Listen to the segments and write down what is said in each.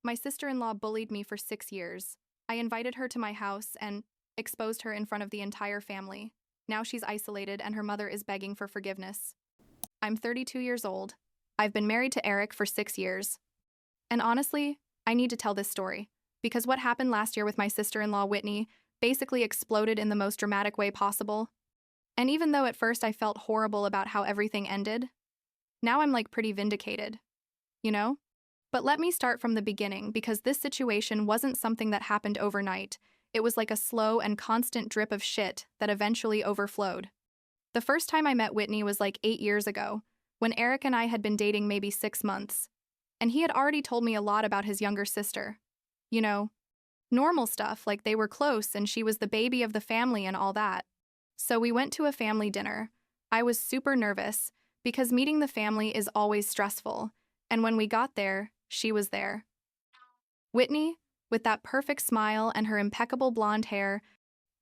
My sister-in-law bullied me for 6 years. I invited her to my house and exposed her in front of the entire family. Now she's isolated and her mother is begging for forgiveness. I'm 32 years old. I've been married to Eric for 6 years. And honestly, I need to tell this story because what happened last year with my sister-in-law Whitney basically exploded in the most dramatic way possible. And even though at first I felt horrible about how everything ended, now I'm like pretty vindicated, you know? But let me start from the beginning because this situation wasn't something that happened overnight. It was like a slow and constant drip of shit that eventually overflowed. The first time I met Whitney was like 8 years ago, when Eric and I had been dating maybe 6 months. And he had already told me a lot about his younger sister. You know, normal stuff like they were close and she was the baby of the family and all that. So we went to a family dinner. I was super nervous because meeting the family is always stressful. And when we got there, she was there. Whitney, with that perfect smile and her impeccable blonde hair,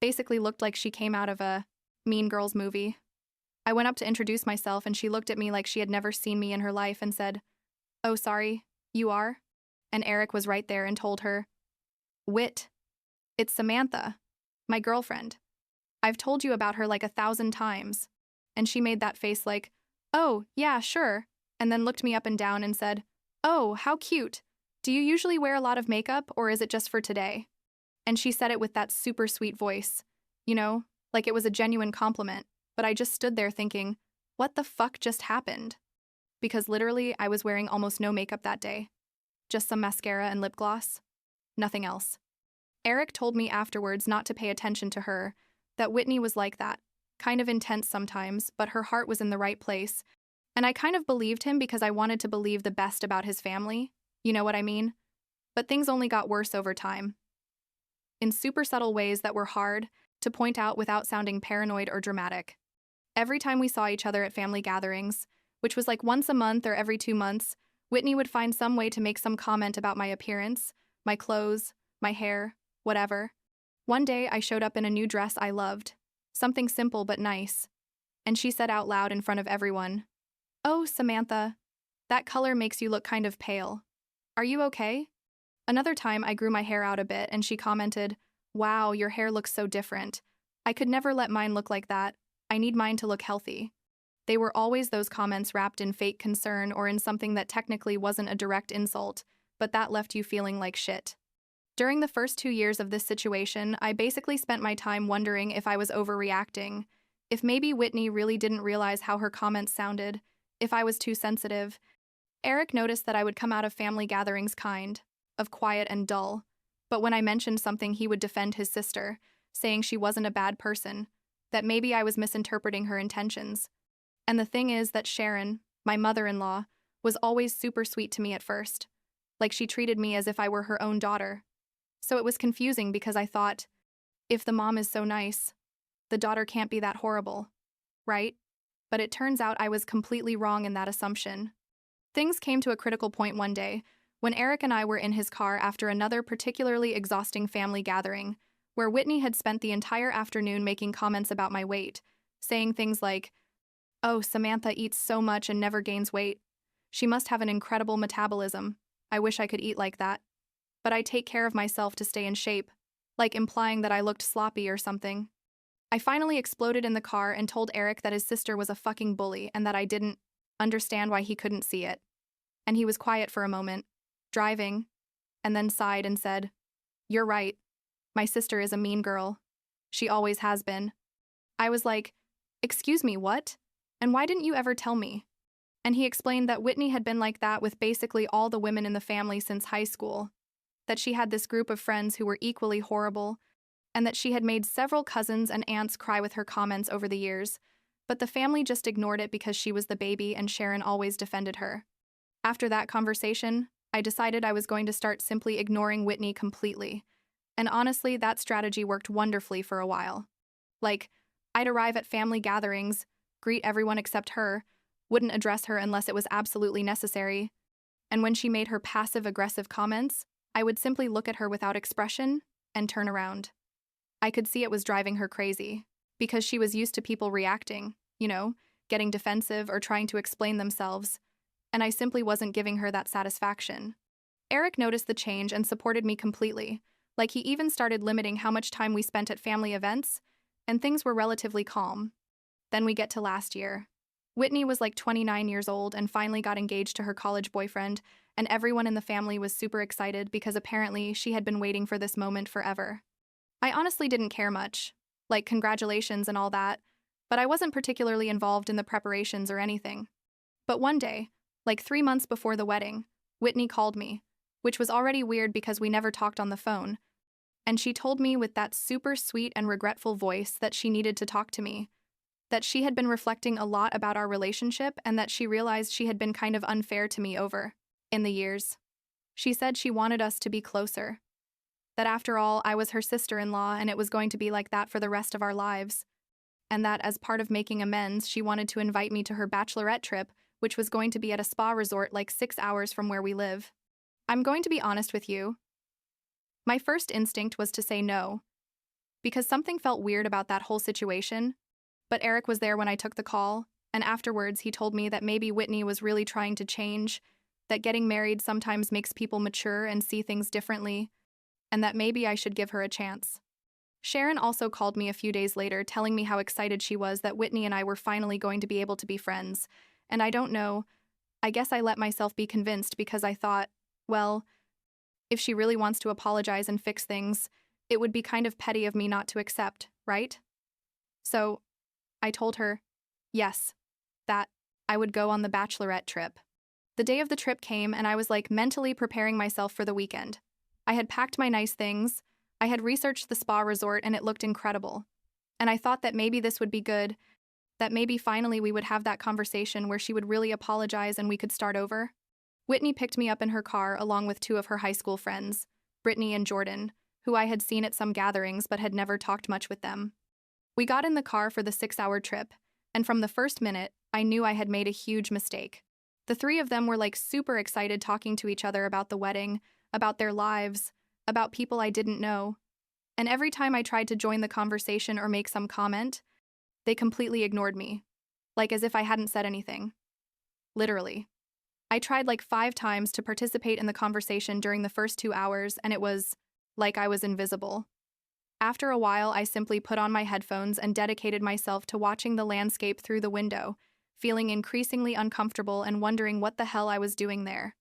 basically looked like she came out of a Mean Girls movie. I went up to introduce myself and she looked at me like she had never seen me in her life and said, "Oh, sorry, you are?" And Eric was right there and told her, "Whit, it's Samantha, my girlfriend. I've told you about her like 1,000 times." And she made that face like, "Oh, yeah, sure," and then looked me up and down and said, "Oh, how cute. Do you usually wear a lot of makeup or is it just for today?" And she said it with that super sweet voice, like it was a genuine compliment, but I just stood there thinking, what the fuck just happened? Because literally I was wearing almost no makeup that day. Just some mascara and lip gloss. Nothing else. Eric told me afterwards not to pay attention to her, that Whitney was like that, kind of intense sometimes, but her heart was in the right place. And I kind of believed him because I wanted to believe the best about his family. You know what I mean? But things only got worse over time. In super subtle ways that were hard to point out without sounding paranoid or dramatic. Every time we saw each other at family gatherings, which was like once a month or every 2 months, Whitney would find some way to make some comment about my appearance, my clothes, my hair, whatever. One day I showed up in a new dress I loved, something simple but nice, and she said out loud in front of everyone, "Oh, Samantha, that color makes you look kind of pale. Are you okay?" Another time I grew my hair out a bit and she commented, "Wow, your hair looks so different. I could never let mine look like that. I need mine to look healthy." They were always those comments wrapped in fake concern or in something that technically wasn't a direct insult, but that left you feeling like shit. During the first 2 years of this situation, I basically spent my time wondering if I was overreacting, if maybe Whitney really didn't realize how her comments sounded, if I was too sensitive. Eric noticed that I would come out of family gatherings kind of quiet and dull, but when I mentioned something he would defend his sister, saying she wasn't a bad person, that maybe I was misinterpreting her intentions. And the thing is that Sharon, my mother-in-law, was always super sweet to me at first, like she treated me as if I were her own daughter. So it was confusing because I thought, if the mom is so nice, the daughter can't be that horrible, right? But it turns out I was completely wrong in that assumption. Things came to a critical point one day, when Eric and I were in his car after another particularly exhausting family gathering, where Whitney had spent the entire afternoon making comments about my weight, saying things like, "Oh, Samantha eats so much and never gains weight. She must have an incredible metabolism. I wish I could eat like that. But I take care of myself to stay in shape," like implying that I looked sloppy or something. I finally exploded in the car and told Eric that his sister was a fucking bully and that I didn't understand why he couldn't see it. And he was quiet for a moment, driving, and then sighed and said, "You're right. My sister is a mean girl. She always has been." I was like, "Excuse me, what? And why didn't you ever tell me?" And he explained that Whitney had been like that with basically all the women in the family since high school, that she had this group of friends who were equally horrible, and that she had made several cousins and aunts cry with her comments over the years, but the family just ignored it because she was the baby and Sharon always defended her. After that conversation, I decided I was going to start simply ignoring Whitney completely. And honestly, that strategy worked wonderfully for a while. Like, I'd arrive at family gatherings, greet everyone except her, wouldn't address her unless it was absolutely necessary, and when she made her passive-aggressive comments, I would simply look at her without expression and turn around. I could see it was driving her crazy, because she was used to people reacting, getting defensive or trying to explain themselves, and I simply wasn't giving her that satisfaction. Eric noticed the change and supported me completely. Like he even started limiting how much time we spent at family events, and things were relatively calm. Then we get to last year. Whitney was like 29 years old and finally got engaged to her college boyfriend, and everyone in the family was super excited because apparently she had been waiting for this moment forever. I honestly didn't care much, like congratulations and all that, but I wasn't particularly involved in the preparations or anything. But one day, like 3 months before the wedding, Whitney called me, which was already weird because we never talked on the phone, and she told me with that super sweet and regretful voice that she needed to talk to me, that she had been reflecting a lot about our relationship and that she realized she had been kind of unfair to me in the years. She said she wanted us to be closer. That after all, I was her sister-in-law and it was going to be like that for the rest of our lives. And that as part of making amends, she wanted to invite me to her bachelorette trip, which was going to be at a spa resort like 6 hours from where we live. I'm going to be honest with you. My first instinct was to say no, because something felt weird about that whole situation, but Eric was there when I took the call, and afterwards he told me that maybe Whitney was really trying to change, that getting married sometimes makes people mature and see things differently, and that maybe I should give her a chance. Sharon also called me a few days later telling me how excited she was that Whitney and I were finally going to be able to be friends, and I don't know, I guess I let myself be convinced because I thought, well, if she really wants to apologize and fix things, it would be kind of petty of me not to accept, right? So, I told her, yes, that I would go on the bachelorette trip. The day of the trip came and I was like mentally preparing myself for the weekend. I had packed my nice things, I had researched the spa resort and it looked incredible. And I thought that maybe this would be good, that maybe finally we would have that conversation where she would really apologize and we could start over. Whitney picked me up in her car along with 2 of her high school friends, Brittany and Jordan, who I had seen at some gatherings but had never talked much with them. We got in the car for the 6-hour trip, and from the first minute, I knew I had made a huge mistake. The 3 of them were like super excited talking to each other about the wedding, about their lives, about people I didn't know. And every time I tried to join the conversation or make some comment, they completely ignored me, like as if I hadn't said anything. Literally. I tried like 5 times to participate in the conversation during the first 2 hours, and it was like I was invisible. After a while, I simply put on my headphones and dedicated myself to watching the landscape through the window, feeling increasingly uncomfortable and wondering what the hell I was doing there.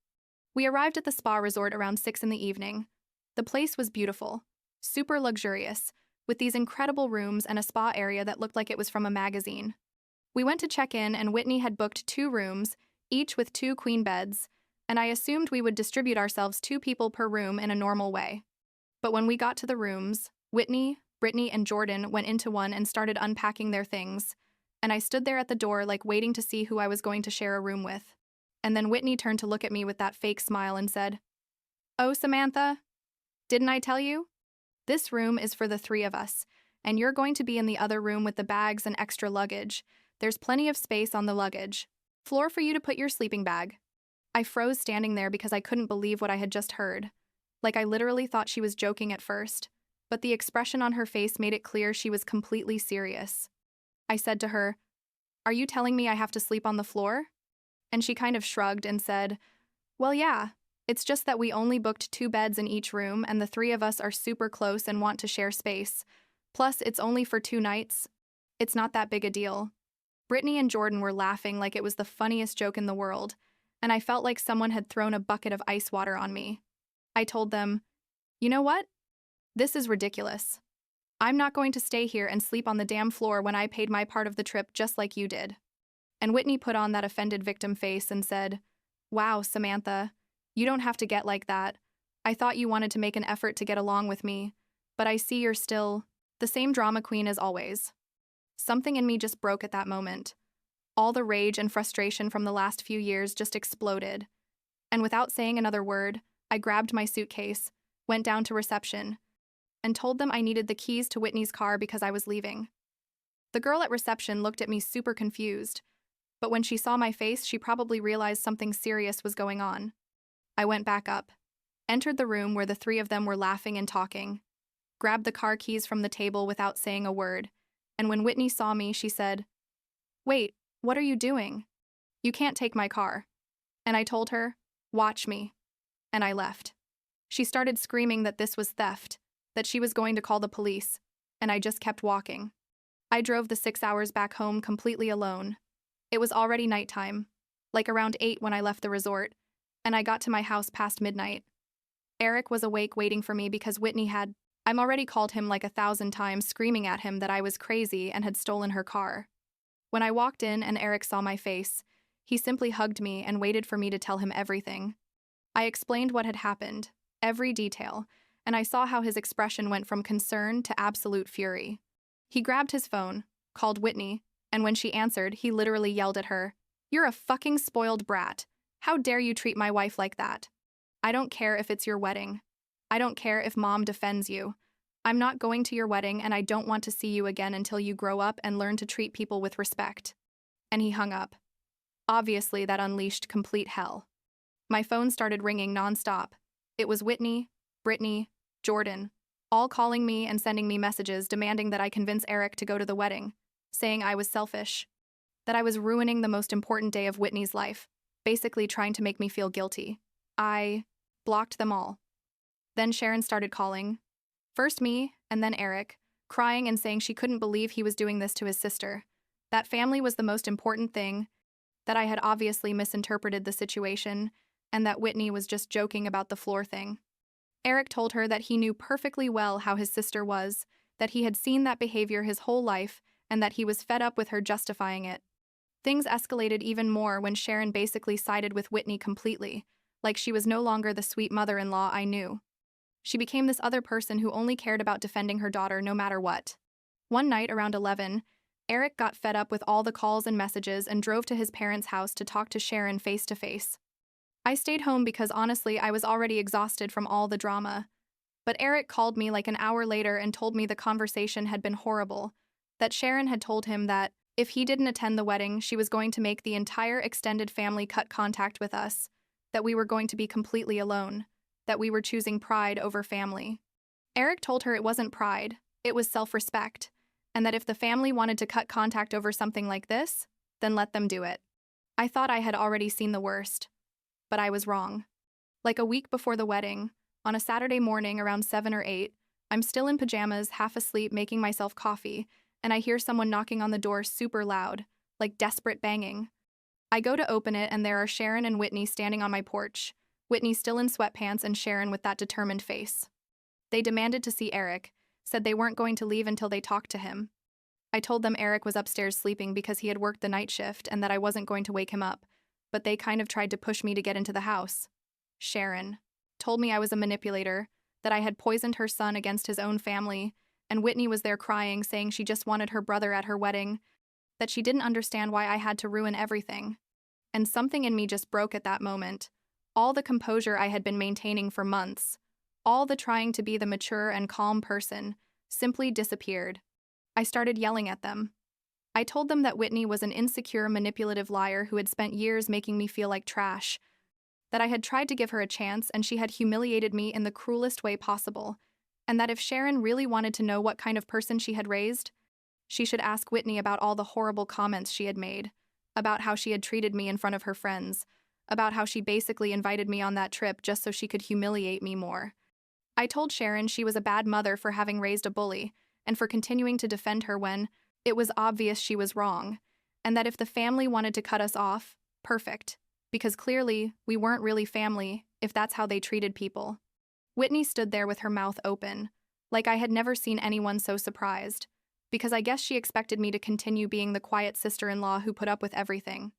We arrived at the spa resort around 6 in the evening. The place was beautiful, super luxurious, with these incredible rooms and a spa area that looked like it was from a magazine. We went to check in and Whitney had booked 2 rooms, each with 2 queen beds, and I assumed we would distribute ourselves 2 people per room in a normal way. But when we got to the rooms, Whitney, Brittany, and Jordan went into one and started unpacking their things, and I stood there at the door like waiting to see who I was going to share a room with. And then Whitney turned to look at me with that fake smile and said, "Oh, Samantha, didn't I tell you? This room is for the 3 of us, and you're going to be in the other room with the bags and extra luggage. There's plenty of space on the luggage. Floor for you to put your sleeping bag." I froze standing there because I couldn't believe what I had just heard. Like I literally thought she was joking at first, but the expression on her face made it clear she was completely serious. I said to her, "Are you telling me I have to sleep on the floor?" And she kind of shrugged and said, "Well, yeah, it's just that we only booked 2 beds in each room and the 3 of us are super close and want to share space. Plus, it's only for 2 nights. It's not that big a deal." Brittany and Jordan were laughing like it was the funniest joke in the world, and I felt like someone had thrown a bucket of ice water on me. I told them, "You know what? This is ridiculous. I'm not going to stay here and sleep on the damn floor when I paid my part of the trip just like you did." And Whitney put on that offended victim face and said, "Wow, Samantha, you don't have to get like that. I thought you wanted to make an effort to get along with me, but I see you're still the same drama queen as always." Something in me just broke at that moment. All the rage and frustration from the last few years just exploded. And without saying another word, I grabbed my suitcase, went down to reception, and told them I needed the keys to Whitney's car because I was leaving. The girl at reception looked at me super confused, but when she saw my face, she probably realized something serious was going on. I went back up, entered the room where the 3 of them were laughing and talking, grabbed the car keys from the table without saying a word, and when Whitney saw me, she said, "Wait, what are you doing? You can't take my car." And I told her, "Watch me." and I left. She started screaming that this was theft, that she was going to call the police, and I just kept walking. I drove the 6 hours back home completely alone. It was already nighttime, like around 8 when I left the resort, and I got to my house past midnight. Eric was awake waiting for me because Whitney had, I'm already called him like 1,000 times screaming at him that I was crazy and had stolen her car. When I walked in and Eric saw my face, he simply hugged me and waited for me to tell him everything. I explained what had happened, every detail, and I saw how his expression went from concern to absolute fury. He grabbed his phone, called Whitney, and when she answered, he literally yelled at her, "You're a fucking spoiled brat. How dare you treat my wife like that? I don't care if it's your wedding. I don't care if mom defends you. I'm not going to your wedding and I don't want to see you again until you grow up and learn to treat people with respect." And he hung up. Obviously, that unleashed complete hell. My phone started ringing nonstop. It was Whitney, Brittany, Jordan, all calling me and sending me messages demanding that I convince Eric to go to the wedding, saying I was selfish, that I was ruining the most important day of Whitney's life, basically trying to make me feel guilty. I blocked them all. Then Sharon started calling. First me, and then Eric, crying and saying she couldn't believe he was doing this to his sister. That family was the most important thing, that I had obviously misinterpreted the situation, and that Whitney was just joking about the floor thing. Eric told her that he knew perfectly well how his sister was, that he had seen that behavior his whole life, and that he was fed up with her justifying it. Things escalated even more when Sharon basically sided with Whitney completely, like she was no longer the sweet mother-in-law I knew. She became this other person who only cared about defending her daughter no matter what. One night around 11, Eric got fed up with all the calls and messages and drove to his parents' house to talk to Sharon face to face. I stayed home because honestly I was already exhausted from all the drama. But Eric called me like an hour later and told me the conversation had been horrible, that Sharon had told him that if he didn't attend the wedding, she was going to make the entire extended family cut contact with us, that we were going to be completely alone, that we were choosing pride over family. Eric told her it wasn't pride, it was self-respect, and that if the family wanted to cut contact over something like this, then let them do it. I thought I had already seen the worst, but I was wrong. Like a week before the wedding, on a Saturday morning around 7 or 8, I'm still in pajamas, half asleep, making myself coffee, and I hear someone knocking on the door super loud, like desperate banging. I go to open it and there are Sharon and Whitney standing on my porch, Whitney still in sweatpants and Sharon with that determined face. They demanded to see Eric, said they weren't going to leave until they talked to him. I told them Eric was upstairs sleeping because he had worked the night shift and that I wasn't going to wake him up, but they kind of tried to push me to get into the house. Sharon told me I was a manipulator, that I had poisoned her son against his own family, and Whitney was there crying, saying she just wanted her brother at her wedding, that she didn't understand why I had to ruin everything. And something in me just broke at that moment. All the composure I had been maintaining for months, all the trying to be the mature and calm person, simply disappeared. I started yelling at them. I told them that Whitney was an insecure, manipulative liar who had spent years making me feel like trash, that I had tried to give her a chance and she had humiliated me in the cruelest way possible, and that if Sharon really wanted to know what kind of person she had raised, she should ask Whitney about all the horrible comments she had made, about how she had treated me in front of her friends, about how she basically invited me on that trip just so she could humiliate me more. I told Sharon she was a bad mother for having raised a bully and for continuing to defend her when it was obvious she was wrong, and that if the family wanted to cut us off, perfect, because clearly we weren't really family if that's how they treated people. Whitney stood there with her mouth open, like I had never seen anyone so surprised, because I guess she expected me to continue being the quiet sister-in-law who put up with everything.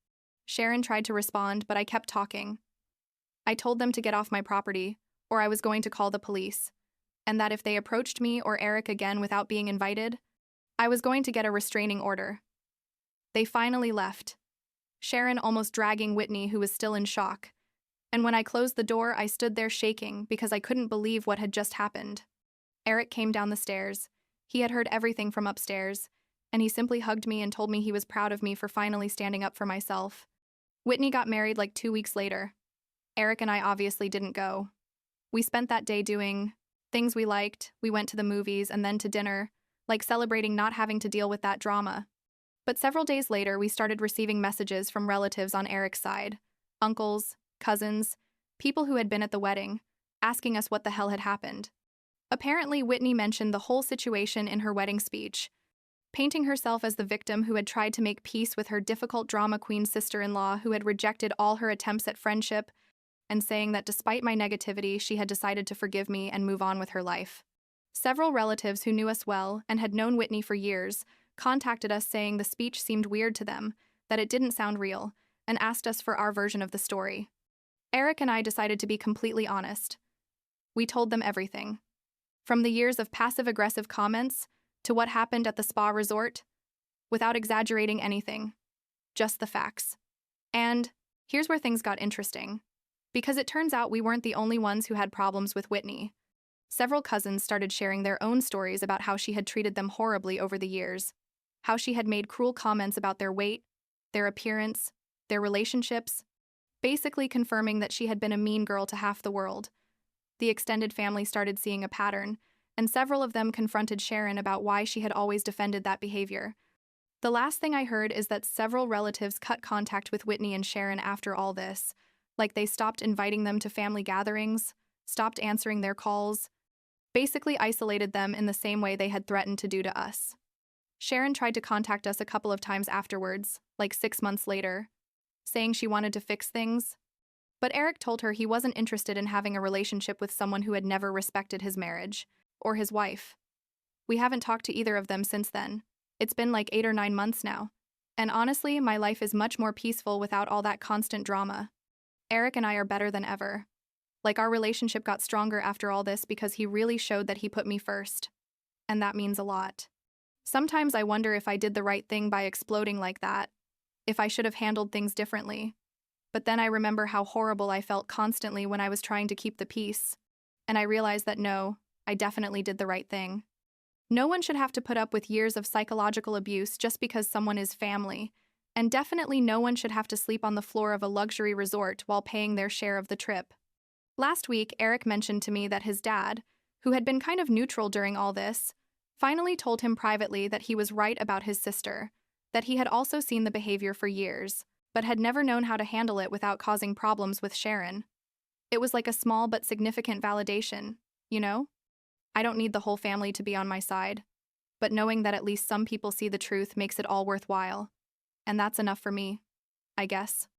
Sharon tried to respond, but I kept talking. I told them to get off my property, or I was going to call the police, and that if they approached me or Eric again without being invited, I was going to get a restraining order. They finally left, Sharon almost dragging Whitney, who was still in shock. And when I closed the door, I stood there shaking because I couldn't believe what had just happened. Eric came down the stairs. He had heard everything from upstairs, and he simply hugged me and told me he was proud of me for finally standing up for myself. Whitney got married like 2 weeks later. Eric and I obviously didn't go. We spent that day doing things we liked. We went to the movies and then to dinner, like celebrating not having to deal with that drama. But several days later, we started receiving messages from relatives on Eric's side, uncles, cousins, people who had been at the wedding, asking us what the hell had happened. Apparently, Whitney mentioned the whole situation in her wedding speech, painting herself as the victim who had tried to make peace with her difficult drama queen sister-in-law who had rejected all her attempts at friendship, and saying that despite my negativity, she had decided to forgive me and move on with her life. Several relatives who knew us well and had known Whitney for years contacted us saying the speech seemed weird to them, that it didn't sound real, and asked us for our version of the story. Eric and I decided to be completely honest. We told them everything. From the years of passive-aggressive comments to what happened at the spa resort, without exaggerating anything, just the facts. And here's where things got interesting. Because it turns out we weren't the only ones who had problems with Whitney. Several cousins started sharing their own stories about how she had treated them horribly over the years, how she had made cruel comments about their weight, their appearance, their relationships, basically confirming that she had been a mean girl to half the world. The extended family started seeing a pattern, and several of them confronted Sharon about why she had always defended that behavior. The last thing I heard is that several relatives cut contact with Whitney and Sharon after all this, like they stopped inviting them to family gatherings, stopped answering their calls, basically isolated them in the same way they had threatened to do to us. Sharon tried to contact us a couple of times afterwards, like 6 months later, saying she wanted to fix things, but Eric told her he wasn't interested in having a relationship with someone who had never respected his marriage, or his wife. We haven't talked to either of them since then. It's been like 8 or 9 months now, and honestly, my life is much more peaceful without all that constant drama. Eric and I are better than ever. Like our relationship got stronger after all this because he really showed that he put me first. And that means a lot. Sometimes I wonder if I did the right thing by exploding like that, if I should have handled things differently. But then I remember how horrible I felt constantly when I was trying to keep the peace. And I realized that no, I definitely did the right thing. No one should have to put up with years of psychological abuse just because someone is family. And definitely no one should have to sleep on the floor of a luxury resort while paying their share of the trip. Last week, Eric mentioned to me that his dad, who had been kind of neutral during all this, finally told him privately that he was right about his sister, that he had also seen the behavior for years, but had never known how to handle it without causing problems with Sharon. It was like a small but significant validation, you know? I don't need the whole family to be on my side, but knowing that at least some people see the truth makes it all worthwhile. And that's enough for me, I guess.